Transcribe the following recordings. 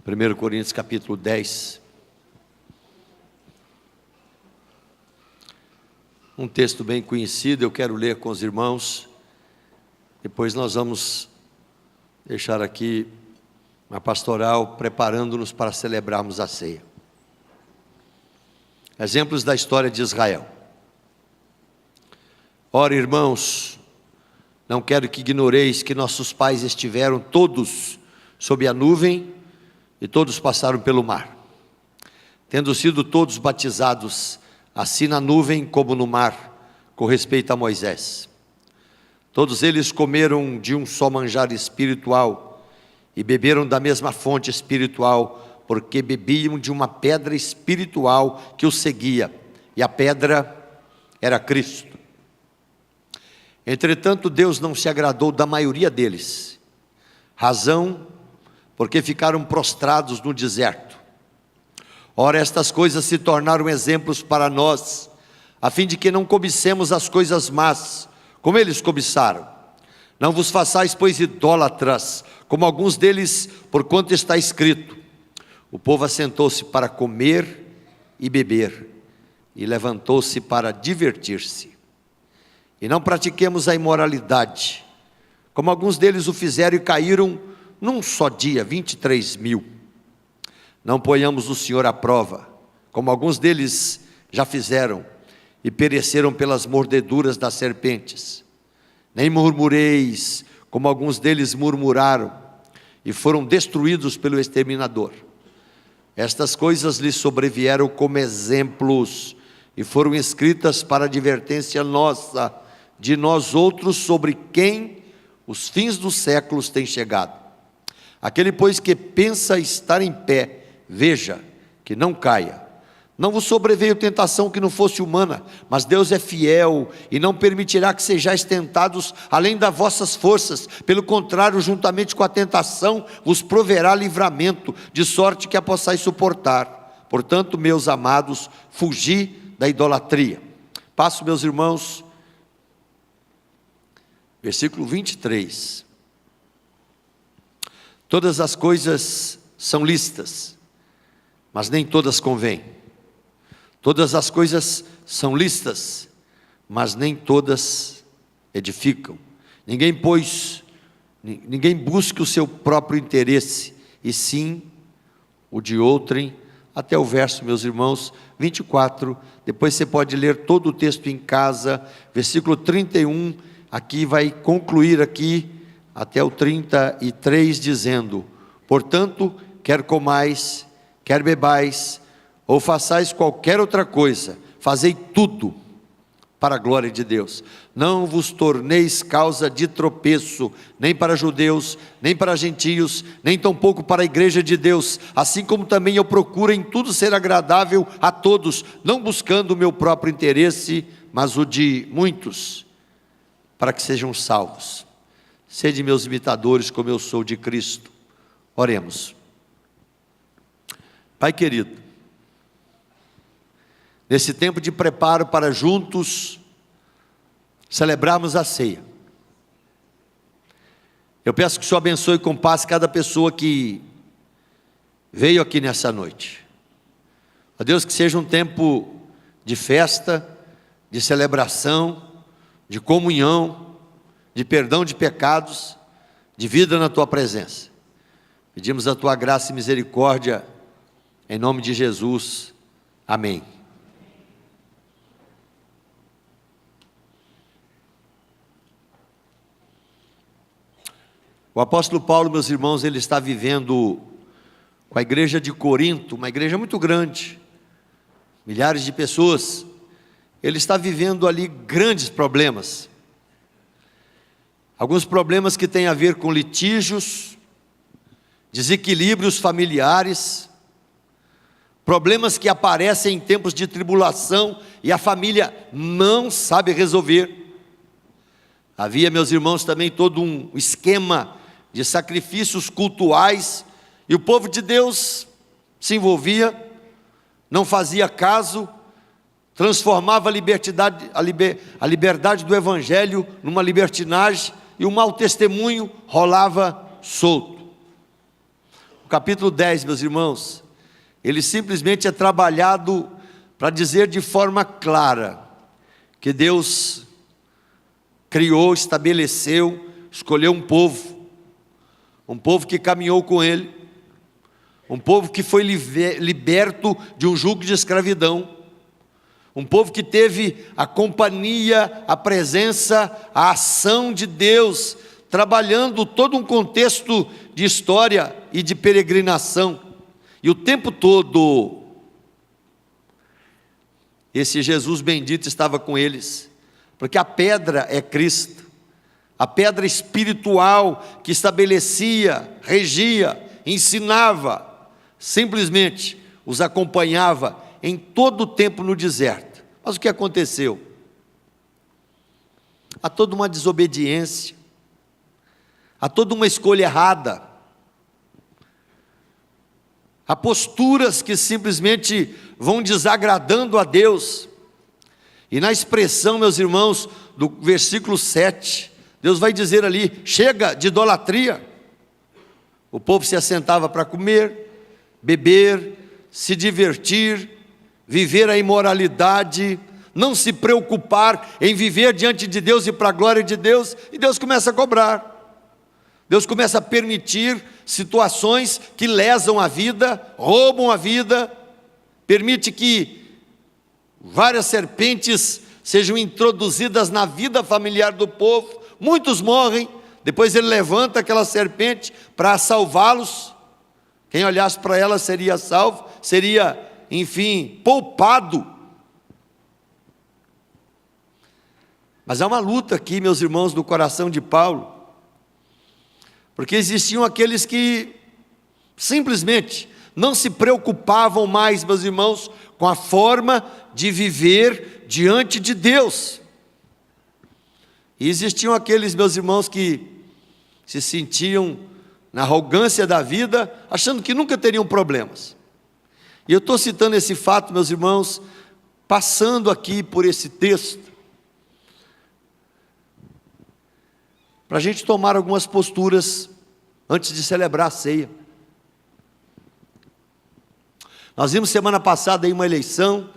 1 Coríntios capítulo 10. Um texto bem conhecido, eu quero ler com os irmãos. Depois nós vamos deixar aqui uma pastoral preparando-nos para celebrarmos a ceia. Exemplos da história de Israel. Ora, irmãos, não quero que ignoreis que nossos pais estiveram todos sob a nuvem e todos passaram pelo mar, tendo sido todos batizados, assim na nuvem como no mar, com respeito a Moisés. Todos eles comeram de um só manjar espiritual e beberam da mesma fonte espiritual, porque bebiam de uma pedra espiritual que os seguia, e a pedra era Cristo. Entretanto, Deus não se agradou da maioria deles, razão porque ficaram prostrados no deserto. Ora, estas coisas se tornaram exemplos para nós, a fim de que não cobicemos as coisas más, como eles cobiçaram. Não vos façais, pois, idólatras, como alguns deles, porquanto está escrito: o povo assentou-se para comer e beber, e levantou-se para divertir-se. E não pratiquemos a imoralidade, como alguns deles o fizeram e caíram num só dia, 23.000. Não ponhamos o Senhor à prova, como alguns deles já fizeram, e pereceram pelas mordeduras das serpentes. Nem murmureis, como alguns deles murmuraram, e foram destruídos pelo exterminador. Estas coisas lhes sobrevieram como exemplos, e foram escritas para advertência nossa, de nós outros, sobre quem os fins dos séculos têm chegado. Aquele, pois, que pensa estar em pé, veja que não caia. Não vos sobreveio tentação que não fosse humana, mas Deus é fiel e não permitirá que sejais tentados além das vossas forças. Pelo contrário, juntamente com a tentação, vos proverá livramento, de sorte que a possais suportar. Portanto, meus amados, fugi da idolatria. Passo, meus irmãos, versículo 23. Todas as coisas são lícitas, mas nem todas convêm. Todas as coisas são lícitas, mas nem todas edificam. Ninguém busque o seu próprio interesse, e sim o de outrem. Até o verso, meus irmãos, 24. Depois você pode ler todo o texto em casa. Versículo 31, aqui vai concluir aqui até o 33, dizendo: portanto, quer comais, quer bebais, ou façais qualquer outra coisa, fazei tudo para a glória de Deus. Não vos torneis causa de tropeço, nem para judeus, nem para gentios, nem tampouco para a igreja de Deus, assim como também eu procuro em tudo ser agradável a todos, não buscando o meu próprio interesse, mas o de muitos, para que sejam salvos. Sede meus imitadores, como eu sou de Cristo. Oremos. Pai querido, nesse tempo de preparo para juntos celebrarmos a ceia, eu peço que o Senhor abençoe com paz cada pessoa que veio aqui nessa noite. Ó Deus, que seja um tempo de festa, de celebração, de comunhão, de perdão de pecados, de vida na Tua presença. Pedimos a Tua graça e misericórdia, em nome de Jesus, amém. O apóstolo Paulo, meus irmãos, ele está vivendo com a igreja de Corinto, uma igreja muito grande, milhares de pessoas. Ele está vivendo ali grandes problemas. Alguns problemas que têm a ver com litígios, desequilíbrios familiares, problemas que aparecem em tempos de tribulação e a família não sabe resolver. Havia, meus irmãos, também todo um esquema de sacrifícios cultuais, e o povo de Deus se envolvia, não fazia caso, transformava a liberdade do evangelho numa libertinagem, e o mau testemunho rolava solto. O capítulo 10, meus irmãos, ele simplesmente é trabalhado para dizer de forma clara que Deus criou, estabeleceu, escolheu um povo que caminhou com Ele, um povo que foi liberto de um jugo de escravidão, um povo que teve a companhia, a presença, a ação de Deus, trabalhando todo um contexto de história e de peregrinação, e o tempo todo, esse Jesus bendito estava com eles, porque a pedra é Cristo, a pedra espiritual que estabelecia, regia, ensinava, simplesmente os acompanhava em todo o tempo no deserto. Mas o que aconteceu? Há toda uma desobediência, há toda uma escolha errada, há posturas que simplesmente vão desagradando a Deus. E na expressão, meus irmãos, do versículo 7, Deus vai dizer ali: chega de idolatria. O povo se assentava para comer, beber, se divertir, viver a imoralidade, não se preocupar em viver diante de Deus e para a glória de Deus, e Deus começa a cobrar. Deus começa a permitir situações que lesam a vida, roubam a vida, permite que várias serpentes sejam introduzidas na vida familiar do povo, muitos morrem, depois ele levanta aquela serpente para salvá-los, quem olhasse para ela seria salvo, seria, enfim, poupado. Mas há uma luta aqui, meus irmãos, do coração de Paulo, porque existiam aqueles que simplesmente não se preocupavam mais, meus irmãos, com a forma de viver diante de Deus. E existiam aqueles, meus irmãos, que se sentiam na arrogância da vida, achando que nunca teriam problemas. E eu estou citando esse fato, meus irmãos, passando aqui por esse texto, para a gente tomar algumas posturas antes de celebrar a ceia. Nós vimos semana passada aí uma eleição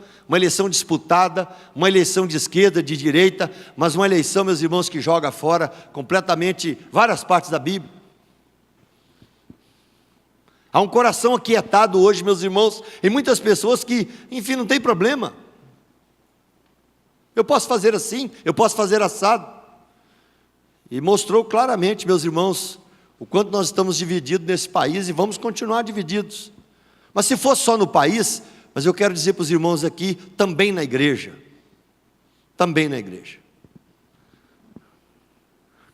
disputada, uma eleição de esquerda, de direita, mas uma eleição, meus irmãos, que joga fora completamente várias partes da Bíblia. Há um coração aquietado hoje, meus irmãos, em muitas pessoas que, enfim, não tem problema. Eu posso fazer assim, eu posso fazer assado. E mostrou claramente, meus irmãos, o quanto nós estamos divididos nesse país e vamos continuar divididos. Mas se fosse só no país, mas eu quero dizer para os irmãos aqui, também na igreja. Também na igreja.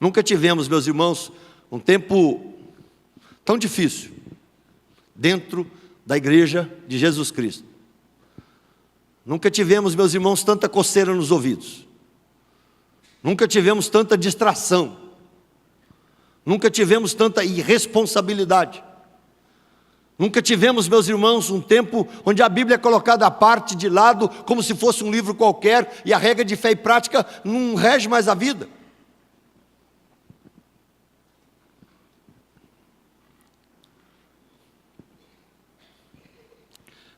Nunca tivemos, meus irmãos, um tempo tão difícil dentro da igreja de Jesus Cristo. Nunca tivemos, meus irmãos, tanta coceira nos ouvidos. Nunca tivemos tanta distração, nunca tivemos tanta irresponsabilidade, nunca tivemos, meus irmãos, um tempo onde a Bíblia é colocada à parte, de lado, como se fosse um livro qualquer, e a regra de fé e prática não rege mais a vida.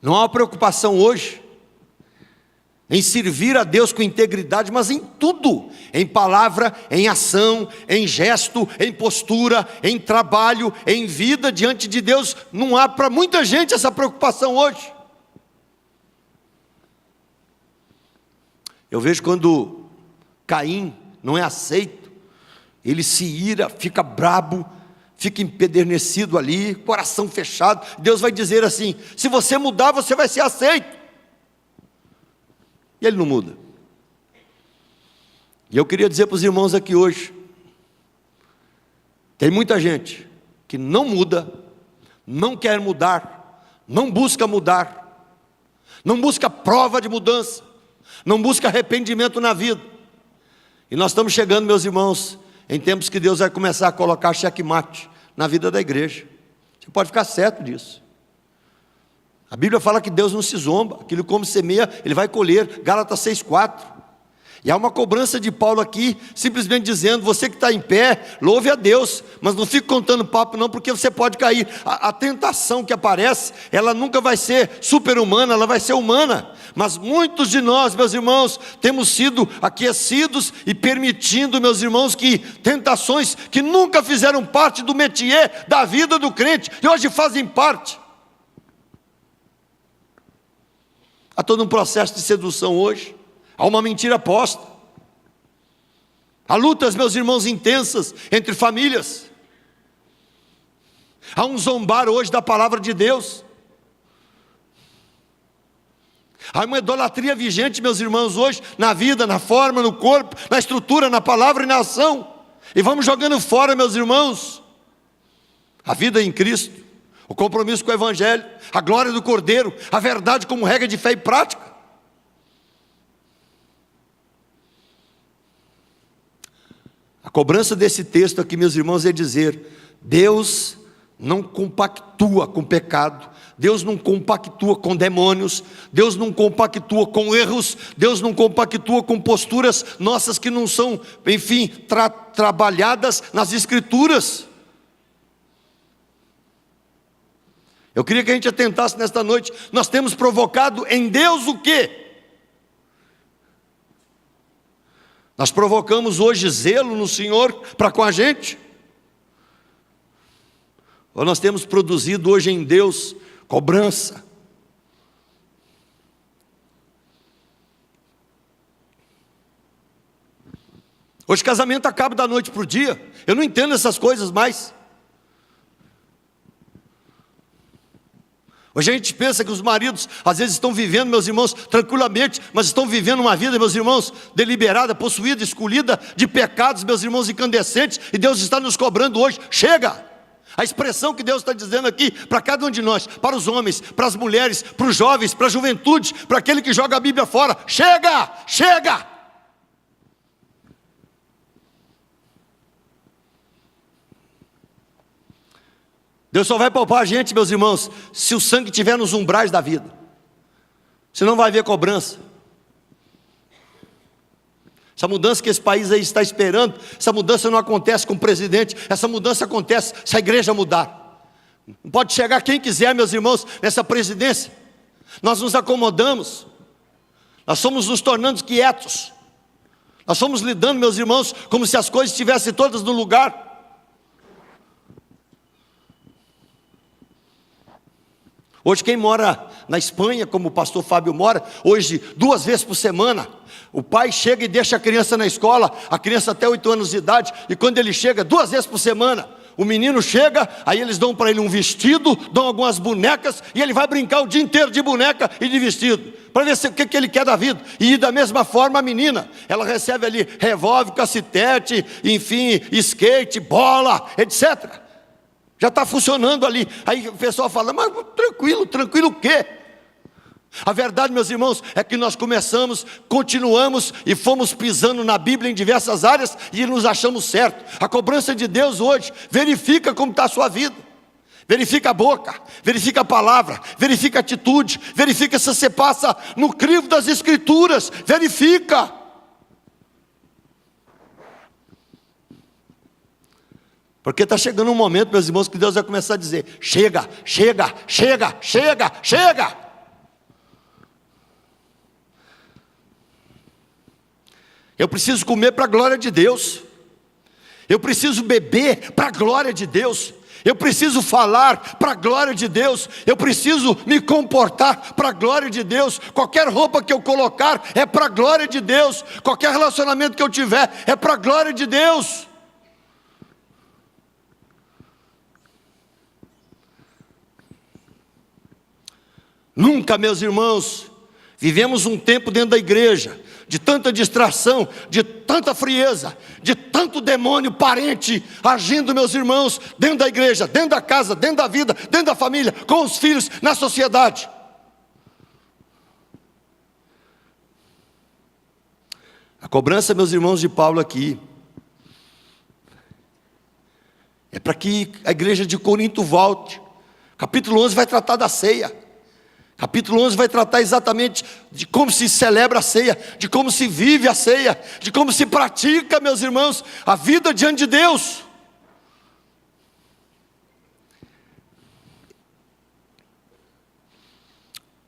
Não há uma preocupação hoje em servir a Deus com integridade, mas em tudo, em palavra, em ação, em gesto, em postura, em trabalho, em vida diante de Deus. Não há para muita gente essa preocupação hoje. Eu vejo quando Caim não é aceito, ele se ira, fica brabo, fica empedernecido ali, coração fechado. Deus vai dizer assim: se você mudar, você vai ser aceito. E ele não muda. E eu queria dizer para os irmãos aqui hoje, tem muita gente que não muda, não quer mudar, não busca mudar, não busca prova de mudança, não busca arrependimento na vida. E nós estamos chegando, meus irmãos, em tempos que Deus vai começar a colocar xeque-mate na vida da igreja. Você pode ficar certo disso. A Bíblia fala que Deus não se zomba, aquilo como semeia, Ele vai colher, Gálatas 6,4. E há uma cobrança de Paulo aqui, simplesmente dizendo: você que está em pé, louve a Deus, mas não fique contando papo não, porque você pode cair. A tentação que aparece, ela nunca vai ser super-humana, ela vai ser humana. Mas muitos de nós, meus irmãos, temos sido aquecidos e permitindo, meus irmãos, que tentações que nunca fizeram parte do métier da vida do crente, e hoje fazem parte. Há todo um processo de sedução hoje. Há uma mentira posta. Há lutas, meus irmãos, intensas entre famílias. Há um zombar hoje da palavra de Deus. Há uma idolatria vigente, meus irmãos, hoje, na vida, na forma, no corpo, na estrutura, na palavra e na ação. E vamos jogando fora, meus irmãos, a vida em Cristo, o compromisso com o Evangelho, a glória do Cordeiro, a verdade como regra de fé e prática. A cobrança desse texto aqui, meus irmãos, é dizer: Deus não compactua com pecado, Deus não compactua com demônios, Deus não compactua com erros, Deus não compactua com posturas nossas que não são, enfim, trabalhadas nas Escrituras. Eu queria que a gente atentasse nesta noite. Nós temos provocado em Deus o quê? Nós provocamos hoje zelo no Senhor para com a gente? Ou nós temos produzido hoje em Deus cobrança? Hoje casamento acaba da noite para o dia. Eu não entendo essas coisas mais. Hoje a gente pensa que os maridos às vezes estão vivendo, meus irmãos, tranquilamente, mas estão vivendo uma vida, meus irmãos, deliberada, possuída, escolhida de pecados, meus irmãos, incandescentes, e Deus está nos cobrando hoje: chega! A expressão que Deus está dizendo aqui para cada um de nós, para os homens, para as mulheres, para os jovens, para a juventude, para aquele que joga a Bíblia fora: chega! Chega! Deus só vai poupar a gente, meus irmãos, se o sangue estiver nos umbrais da vida. Você não vai ver cobrança. Essa mudança que esse país aí está esperando, essa mudança não acontece com o presidente, essa mudança acontece se a igreja mudar. Não pode chegar quem quiser, meus irmãos, nessa presidência. Nós nos acomodamos, nós somos nos tornando quietos, nós somos lidando, meus irmãos, como se as coisas estivessem todas no lugar. Hoje quem mora na Espanha, como o pastor Fábio mora, hoje 2 vezes por semana, o pai chega e deixa a criança na escola, a criança até 8 anos de idade, e quando ele chega 2 vezes por semana, o menino chega, aí eles dão para ele um vestido, dão algumas bonecas, e ele vai brincar o dia inteiro de boneca e de vestido, para ver o que ele quer da vida. E da mesma forma a menina, ela recebe ali revólver, cacetete, enfim, skate, bola, etc. Já está funcionando ali. Aí o pessoal fala: mas tranquilo, tranquilo o quê? A verdade, meus irmãos, é que nós começamos, continuamos e fomos pisando na Bíblia em diversas áreas e nos achamos certos. A cobrança de Deus hoje: verifica como está a sua vida. Verifica a boca, verifica a palavra, verifica a atitude, verifica se você passa no crivo das Escrituras, verifica. Porque está chegando um momento, meus irmãos, que Deus vai começar a dizer: chega, chega, chega, chega, chega. Eu preciso comer para a glória de Deus. Eu preciso beber para a glória de Deus. Eu preciso falar para a glória de Deus. Eu preciso me comportar para a glória de Deus. Qualquer roupa que eu colocar é para a glória de Deus. Qualquer relacionamento que eu tiver é para a glória de Deus. Nunca, meus irmãos, vivemos um tempo dentro da igreja de tanta distração, de tanta frieza, de tanto demônio parente agindo, meus irmãos, dentro da igreja, dentro da casa, dentro da vida, dentro da família, com os filhos, na sociedade. A cobrança, meus irmãos, de Paulo aqui é para que a igreja de Corinto volte. Capítulo 11 vai tratar da ceia. Capítulo 11 vai tratar exatamente de como se celebra a ceia, de como se vive a ceia, de como se pratica, meus irmãos, a vida diante de Deus.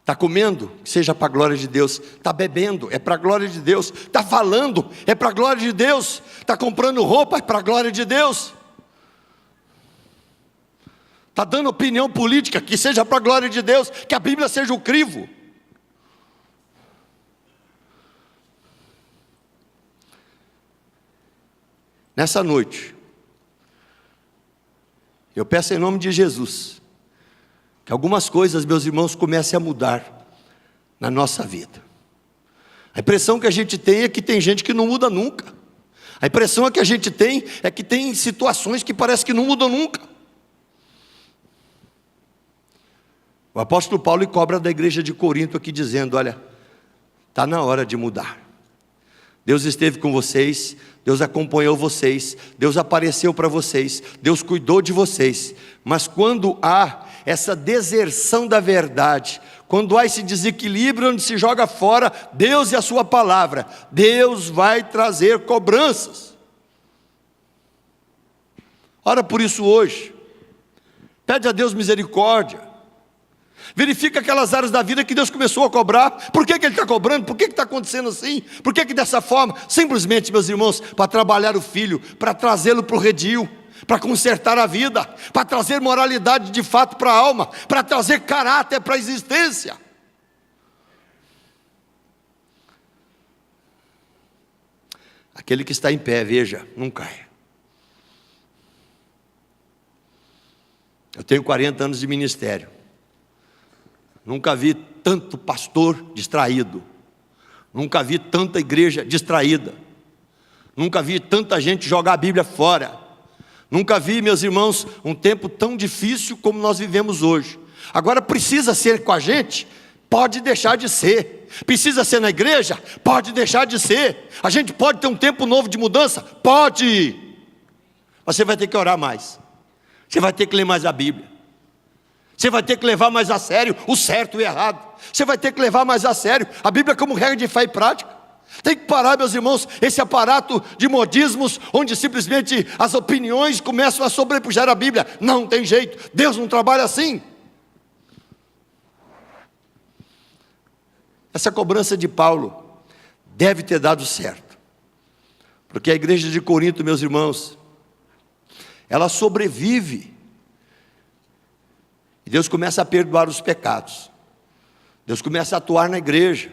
Está comendo, que seja para a glória de Deus. Está bebendo, é para a glória de Deus. Está falando, é para a glória de Deus. Está comprando roupa, é para a glória de Deus. Está dando opinião política, que seja para a glória de Deus, que a Bíblia seja o crivo. Nessa noite, eu peço em nome de Jesus, que algumas coisas, meus irmãos, comecem a mudar na nossa vida. A impressão que a gente tem é que tem gente que não muda nunca. A impressão que a gente tem é que tem situações que parece que não mudam nunca. O apóstolo Paulo cobra da igreja de Corinto aqui dizendo: olha, está na hora de mudar. Deus esteve com vocês, Deus acompanhou vocês, Deus apareceu para vocês, Deus cuidou de vocês. Mas quando há essa deserção da verdade, quando há esse desequilíbrio onde se joga fora Deus e a sua palavra, Deus vai trazer cobranças. Ora por isso hoje, pede a Deus misericórdia. Verifica aquelas áreas da vida que Deus começou a cobrar. Por que Ele está cobrando? Por que está acontecendo assim? Por que dessa forma? Simplesmente, meus irmãos, para trabalhar o filho, para trazê-lo para o redil, para consertar a vida, para trazer moralidade de fato para a alma, para trazer caráter para a existência. Aquele que está em pé, veja, não caia. Eu tenho 40 anos de ministério. Nunca vi tanto pastor distraído. Nunca vi tanta igreja distraída. Nunca vi tanta gente jogar a Bíblia fora. Nunca vi, meus irmãos, um tempo tão difícil como nós vivemos hoje. Agora precisa ser com a gente? Pode deixar de ser. Precisa ser na igreja? Pode deixar de ser. A gente pode ter um tempo novo de mudança? Pode. Mas você vai ter que orar mais. Você vai ter que ler mais a Bíblia. Você vai ter que levar mais a sério o certo e o errado. Você vai ter que levar mais a sério a Bíblia como regra de fé e prática. Tem que parar, meus irmãos, esse aparato de modismos, onde simplesmente as opiniões começam a sobrepujar a Bíblia. Não tem jeito, Deus não trabalha assim. Essa cobrança de Paulo deve ter dado certo, porque a igreja de Corinto, meus irmãos, ela sobrevive. E Deus começa a perdoar os pecados. Deus começa a atuar na igreja.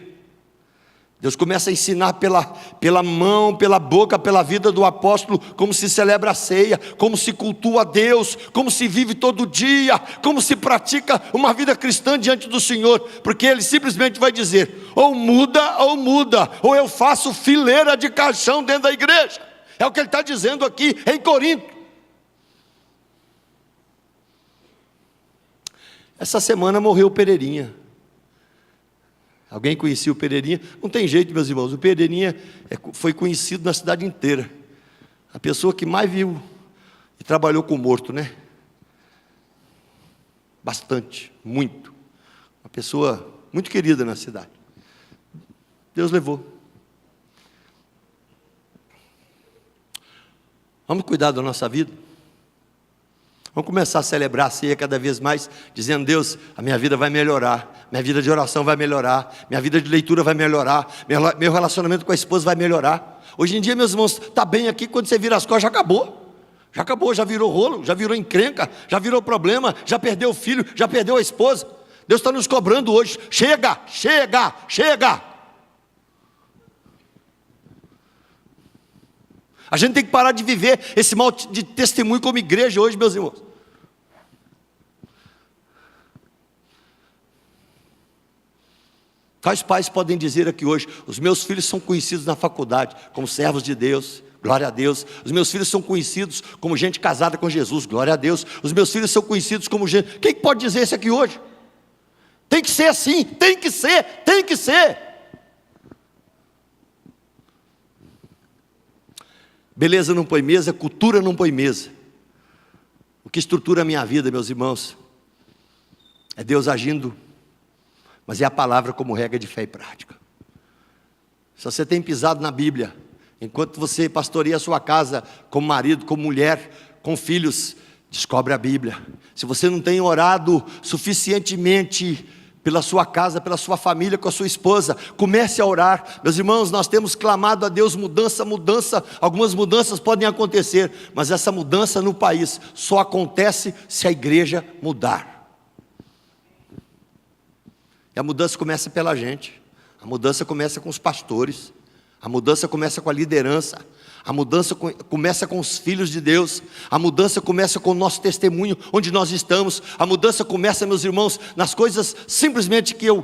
Deus começa a ensinar pela mão, pela boca, pela vida do apóstolo, como se celebra a ceia, como se cultua a Deus, como se vive todo dia, como se pratica uma vida cristã diante do Senhor, porque Ele simplesmente vai dizer, ou muda, ou eu faço fileira de caixão dentro da igreja. É o que Ele está dizendo aqui em Corinto. Essa semana morreu o Pereirinha. Alguém conhecia o Pereirinha? Não tem jeito, meus irmãos. O Pereirinha foi conhecido na cidade inteira. A pessoa que mais viu e trabalhou com morto, né? Bastante, muito. Uma pessoa muito querida na cidade. Deus levou. Vamos cuidar da nossa vida? Vamos começar a celebrar a ceia cada vez mais, dizendo: Deus, a minha vida vai melhorar, minha vida de oração vai melhorar, minha vida de leitura vai melhorar, meu relacionamento com a esposa vai melhorar. Hoje em dia, meus irmãos, está bem aqui, quando você vira as costas, já acabou, já virou rolo, já virou encrenca, já virou problema, já perdeu o filho, já perdeu a esposa. Deus está nos cobrando hoje: chega. A gente tem que parar de viver esse mal de testemunho como igreja hoje, meus irmãos. Quais pais podem dizer aqui hoje: os meus filhos são conhecidos na faculdade como servos de Deus, glória a Deus. Os meus filhos são conhecidos como gente casada com Jesus, glória a Deus. Os meus filhos são conhecidos como gente... Quem pode dizer isso aqui hoje? Tem que ser assim, tem que ser. Beleza não põe mesa, cultura não põe mesa. O que estrutura a minha vida, meus irmãos, é Deus agindo mas é a palavra como regra de fé e prática. Se você tem pisado na Bíblia, enquanto você pastoreia a sua casa, como marido, como mulher, com filhos, descobre a Bíblia. Se você não tem orado suficientemente pela sua casa, pela sua família, com a sua esposa, comece a orar. Meus irmãos, nós temos clamado a Deus mudança, mudança. Algumas mudanças podem acontecer, mas essa mudança no país só acontece se a igreja mudar. E a mudança começa pela gente. A mudança começa com os pastores. A mudança começa com a liderança. A mudança começa com os filhos de Deus. A mudança começa com o nosso testemunho, onde nós estamos. A mudança começa, meus irmãos, nas coisas simplesmente que eu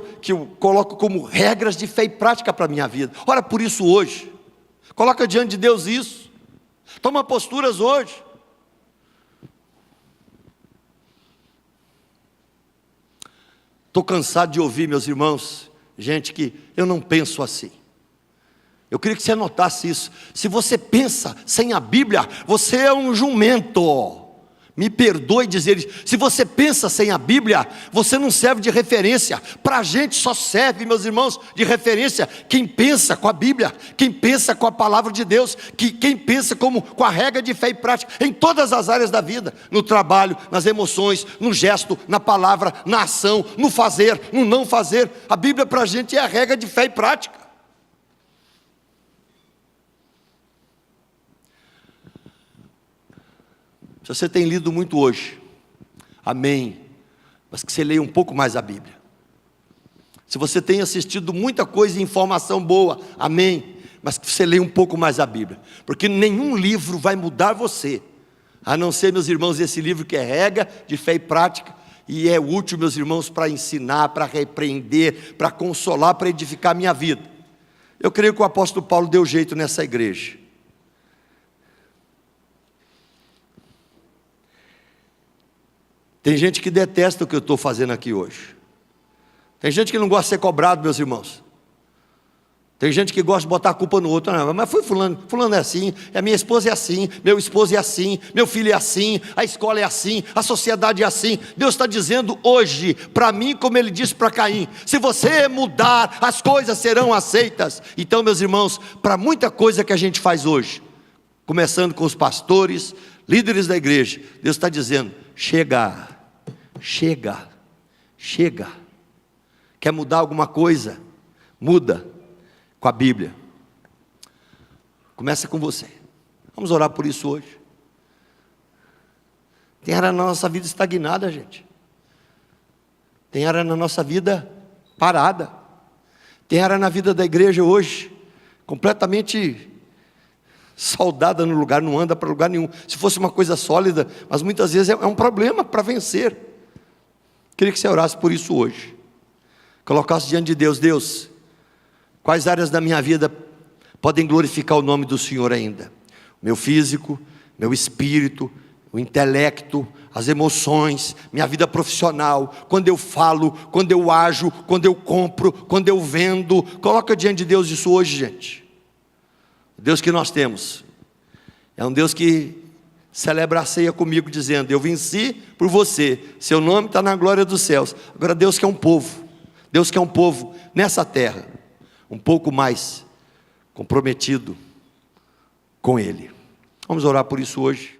coloco como regras de fé e prática para a minha vida. Ora por isso hoje. Coloca diante de Deus isso. Toma posturas hoje. Estou cansado de ouvir, meus irmãos, gente que eu não penso assim. Eu queria que você anotasse isso. Se você pensa sem a Bíblia, você é um jumento. Me perdoe dizer isso. Se você pensa sem a Bíblia, você não serve de referência. Para a gente só serve, meus irmãos, de referência quem pensa com a Bíblia, quem pensa com a palavra de Deus, quem pensa com a regra de fé e prática, em todas as áreas da vida, no trabalho, nas emoções, no gesto, na palavra, na ação, no fazer, no não fazer. A Bíblia para a gente é a regra de fé e prática. Se você tem lido muito hoje, amém, mas que você leia um pouco mais a Bíblia. Se você tem assistido muita coisa e informação boa, amém, mas que você leia um pouco mais a Bíblia, porque nenhum livro vai mudar você, a não ser, meus irmãos, esse livro que é regra de fé e prática, e é útil, meus irmãos, para ensinar, para repreender, para consolar, para edificar a minha vida. Eu creio que o apóstolo Paulo deu jeito nessa igreja. Tem gente que detesta o que eu estou fazendo aqui hoje. Tem gente que não gosta de ser cobrado, meus irmãos. Tem gente que gosta de botar a culpa no outro. Não, mas foi fulano é assim, a minha esposa é assim, meu esposo é assim, meu filho é assim, a escola é assim, a sociedade é assim. Deus está dizendo hoje, para mim, como Ele disse para Caim, se você mudar, as coisas serão aceitas. Então, meus irmãos, para muita coisa que a gente faz hoje, começando com os pastores, líderes da igreja, Deus está dizendo, chega. Quer mudar alguma coisa? Muda com a Bíblia. Começa com você. Vamos orar por isso hoje. Tem área na nossa vida estagnada, gente. Tem área na nossa vida parada. Tem área na vida da igreja hoje completamente saudada no lugar, não anda para lugar nenhum. Se fosse uma coisa sólida, mas muitas vezes é um problema para vencer. Queria que você orasse por isso hoje. Colocasse diante de Deus, Deus, quais áreas da minha vida podem glorificar o nome do Senhor ainda? Meu físico, meu espírito, o intelecto, as emoções, minha vida profissional, quando eu falo, quando eu ajo, quando eu compro, quando eu vendo. Coloca diante de Deus isso hoje, gente. O Deus que nós temos é um Deus que celebra a ceia comigo dizendo, eu venci por você, seu nome está na glória dos céus. Agora Deus quer um povo, Deus quer um povo nessa terra, um pouco mais comprometido com Ele. Vamos orar por isso hoje.